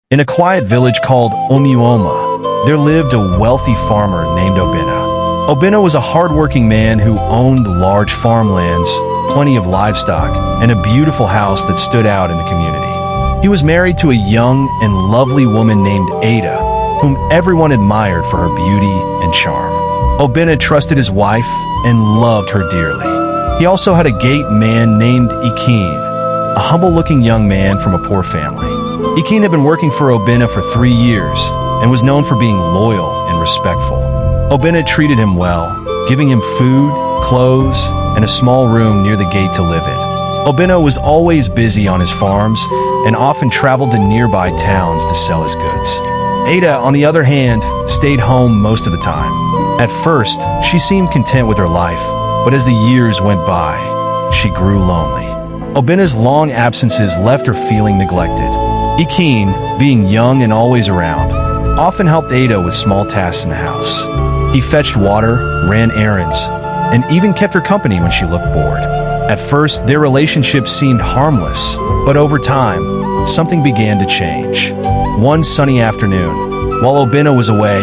In a quiet village called Umuoma, there lived a wealthy farmer named Obinna. Obinna was a hard-working man who owned large farmlands, plenty of livestock, and a beautiful house that stood out in the community. He was married to a young and lovely woman named Ada, whom everyone admired for her beauty and charm. Obinna trusted his wife and loved her dearly. He also had a gateman named Ekene, a humble-looking young man from a poor family. Ekene had been working for Obinna for 3 years and was known for being loyal and respectful. Obinna treated him well, giving him food, clothes, and a small room near the gate to live in. Obinna was always busy on his farms and often traveled to nearby towns to sell his goods. Ada, on the other hand, stayed home most of the time. At first, she seemed content with her life, but as the years went by, she grew lonely. Obinna's long absences left her feeling neglected. Ekene, being young and always around, often helped Ada with small tasks in the house. He fetched water, ran errands, and even kept her company when she looked bored. At first, their relationship seemed harmless, but over time, something began to change. One sunny afternoon, while Obinna was away,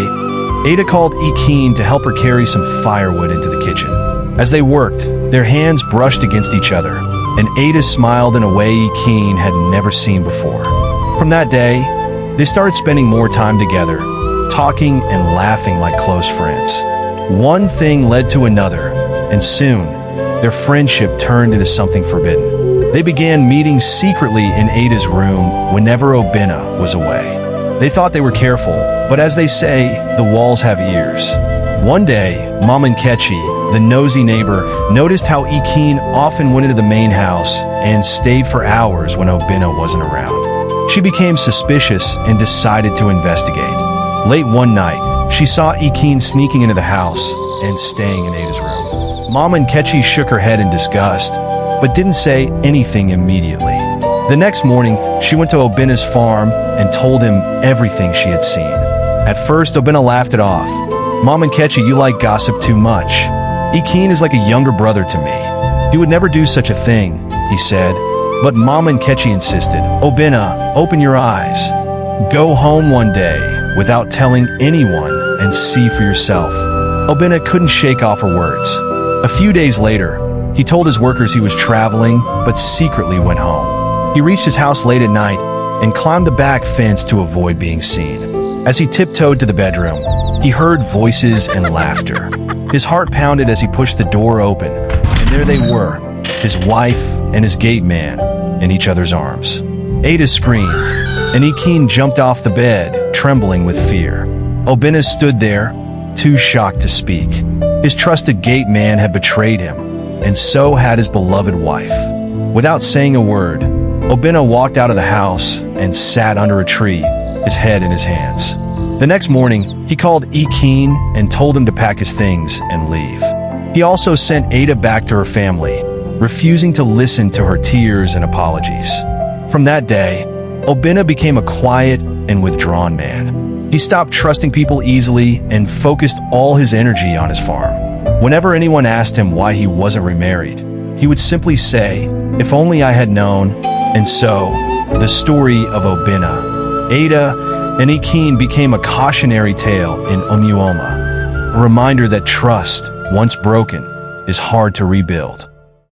Ada called Ekene to help her carry some firewood into the kitchen. As they worked, their hands brushed against each other, and Ada smiled in a way Ekene had never seen before. From that day, they started spending more time together, talking and laughing like close friends. One thing led to another, and soon, their friendship turned into something forbidden. They began meeting secretly in Ada's room whenever Obinna was away. They thought they were careful, but as they say, the walls have ears. One day, Mama Nkechi, the nosy neighbor, noticed how Ekene often went into the main house and stayed for hours when Obinna wasn't around. She became suspicious and decided to investigate. Late one night, she saw Ekene sneaking into the house and staying in Ada's room. Mama Nkechi shook her head in disgust, but didn't say anything immediately. The next morning, she went to Obinna's farm and told him everything she had seen. At first, Obinna laughed it off. "Mama Nkechi, you like gossip too much. Ekene is like a younger brother to me. He would never do such a thing," he said. But Mama Nkechi insisted. "Obinna, open your eyes. Go home one day without telling anyone and see for yourself." Obinna couldn't shake off her words. A few days later, he told his workers he was traveling, but secretly went home. He reached his house late at night and climbed the back fence to avoid being seen. As he tiptoed to the bedroom, he heard voices and laughter. His heart pounded as he pushed the door open, and there they were, his wife and his gate man, in each other's arms. Ada screamed, and Ekene jumped off the bed, trembling with fear. Obinna stood there, too shocked to speak. His trusted gate man had betrayed him, and so had his beloved wife. Without saying a word, Obinna walked out of the house and sat under a tree, his head in his hands. The next morning, he called Ekene and told him to pack his things and leave. He also sent Ada back to her family, refusing to listen to her tears and apologies. From that day, Obinna became a quiet and withdrawn man. He stopped trusting people easily and focused all his energy on his farm. Whenever anyone asked him why he wasn't remarried, he would simply say, "If only I had known." And so, the story of Obinna, Ada, and Ekene became a cautionary tale in Umuoma, a reminder that trust, once broken, is hard to rebuild.